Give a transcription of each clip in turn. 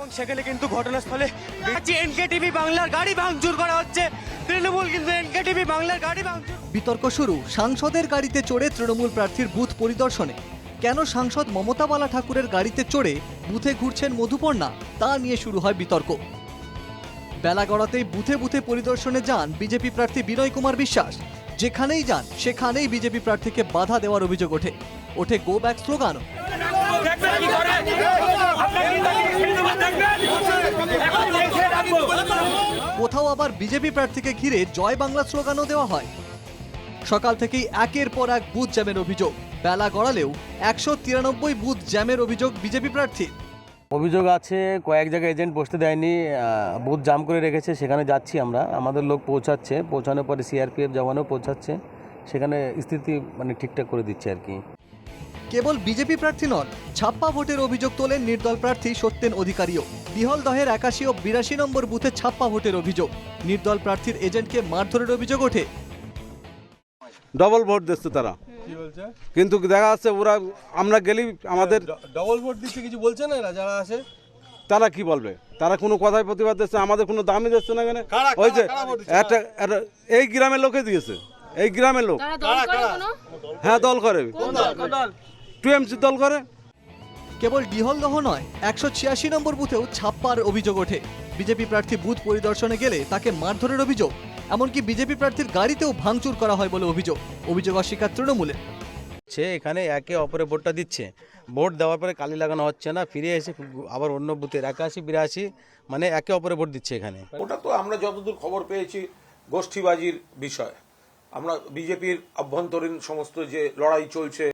এবং সেখানে কিন্তু ঘটনাস্থলে এনকেটিভি বাংলার গাড়ি ভাঙচুর করা হচ্ছে। তৃণমূল কিন্তু এনকেটিভি বাংলার গাড়ি ভাঙচুর। বিতর্ক শুরু সাংসদের গাড়িতে চড়ে তৃণমূল প্রার্থীর বুথ পরিদর্শনে। কেন সাংসদ মমতা বালা ঠাকুরের গাড়িতে চড়ে বুথে ঘুরছেন মধুপর্ণা, তা নিয়ে শুরু হয় বিতর্ক। বেলা গড়াতেই বুথে বুথে পরিদর্শনে যান বিজেপি প্রার্থী বিনয় কুমার বিশ্বাস। যেখানেই যান সেখানেই বিজেপি প্রার্থীকে বাধা দেওয়ার অভিযোগ ওঠে গো ব্যাক স্লোগানও। কোথাও আবার বিজেপি প্রার্থীকে ঘিরে জয় বাংলা স্লোগানও দেওয়া হয়। সকাল থেকেই একের পর এক বুথ জ্যামের অভিযোগ। বেলা গড়ালেও 193 বুথ জ্যামের অভিযোগ বিজেপি প্রার্থীর। অভিযোগ আছে কয়েক জায়গায় এজেন্ট বসতে দেয়নি, বুথ জাম করে রেখেছে। সেখানে যাচ্ছি আমরা, আমাদের লোক পৌঁছাচ্ছে, পৌঁছানোর পরে সিআরপিএফ জওয়ানও পৌঁছাচ্ছে, সেখানে স্থিতি ঠিকঠাক করে দিচ্ছে আর কি। কেবল বিজেপি প্রার্থী নন, ছাপ্পা ভোটের অভিযোগ তোলেন নির্দল প্রার্থী সত্যেন অধিকারীও। বিহলদহের 81 ও 82 নম্বর বুথে ছাপ্পা ভোটের অভিযোগ। নির্দল প্রার্থীর এজেন্টকে মারধরের অভিযোগ ওঠে। ডবল ভোট দিচ্ছে তারা, কিন্তু দেখা যাচ্ছে ওরা আমরা গেলি আমাদের ডবল ভোট দিচ্ছে, কিছু বলছে না এরা যারা আছে? তারা কি বলবে? তারা কোনো কথাই প্রতিবাদ দিচ্ছে, আমাদের কোনো দামই দিচ্ছে না। এখানে ওই যে একটা এই গ্রামের লোকে দিয়েছে, এই গ্রামের লোক। হ্যাঁ, দল করে, টিএমসি দল করে। কেবল ডিহলদহ নয়, 186 নম্বর বুথেও ছাপ্পার অভিযোগ ওঠে। বিজেপি প্রার্থী বুথ পরিদর্শনে গেলে তাকে মারধরের অভিযোগ। এমনকি বিজেপি প্রার্থীর গাড়িতেও ভাঙচুর করা হয় বলে অভিযোগ অস্বীকার তৃণমূলের। এখানে একে অপরে ভোটটা দিচ্ছে, ভোট দেওয়ার পরে কালি লাগানো হচ্ছে না, ফিরে এসে আবার অন্য বুথের 81, 82 একে অপরে ভোট দিচ্ছে এখানে। ওটা তো আমরা যতদূর খবর পেয়েছি গোষ্ঠীবাজির বিষয়। আমরা বিজেপির অভ্যন্তরীণ সমস্ত যে লড়াই চলছে।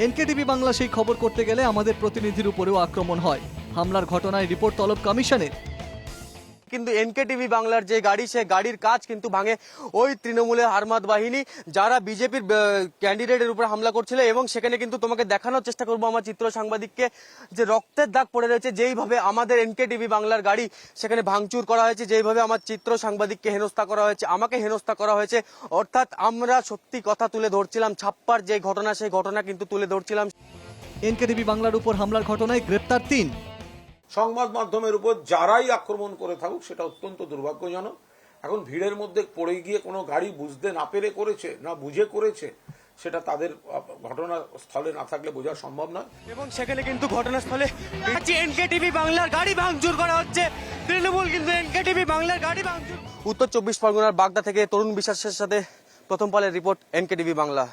এনকেটিভি বাংলা সেই খবর করতে গেলে আমাদের প্রতিনিধির উপরেও আক্রমণ হয়। হামলার ঘটনায় রিপোর্ট তলব কমিশনের। কিন্তু এনকেটিভি বাংলার যে গাড়ি, সে গাড়ির কাজ কিন্তু ভাঙে ওই তৃণমূলের হারমাত বাহিনী, যারা বিজেপির ক্যান্ডিডেটের উপর হামলা করছিল। এবং সেখানে কিন্তু তোমাকে দেখানোর চেষ্টা করবো আমার চিত্র সাংবাদিককে, যে রক্তের দাগ পড়ে রয়েছে যেইভাবে আমাদের এনকেটিভি বাংলার গাড়ি সেখানে ভাঙচুর করা হয়েছে, যেইভাবে আমার চিত্র সাংবাদিককে হেনস্থা করা হয়েছে, আমাকে হেনস্থা করা হয়েছে। অর্থাৎ আমরা সত্যি কথা তুলে ধরছিলাম, ছাপ্পার যে ঘটনা, সেই ঘটনা কিন্তু তুলে ধরছিলাম। এনকেটিভি বাংলার উপর হামলার ঘটনায় গ্রেপ্তার 3। সংবাদ মাধ্যমের উপর যারাই আক্রমণ করে থাকুক সেটা অত্যন্ত দুর্ভাগ্যজনক। এখন ভিড়ের মধ্যে পড়ে গিয়ে কোনো গাড়ি বুঝতে না পেরে করেছে না বুঝে করেছে, সেটা তাদের ঘটনাস্থলে না থাকলে বোঝা সম্ভব নয়। এবং সেখানে কিন্তু ঘটনাস্থলে এনকেটিভি বাংলার গাড়ি ভাঙচুর করা হচ্ছে। তৃণমূল কিন্তু এনকেটিভি বাংলার গাড়ি ভাঙচুর। উত্তর 24 পরগনার বাগদা থেকে তরুণ বিশ্বাসের সাথে প্রথম পালের রিপোর্ট, এনকেটিভি বাংলা।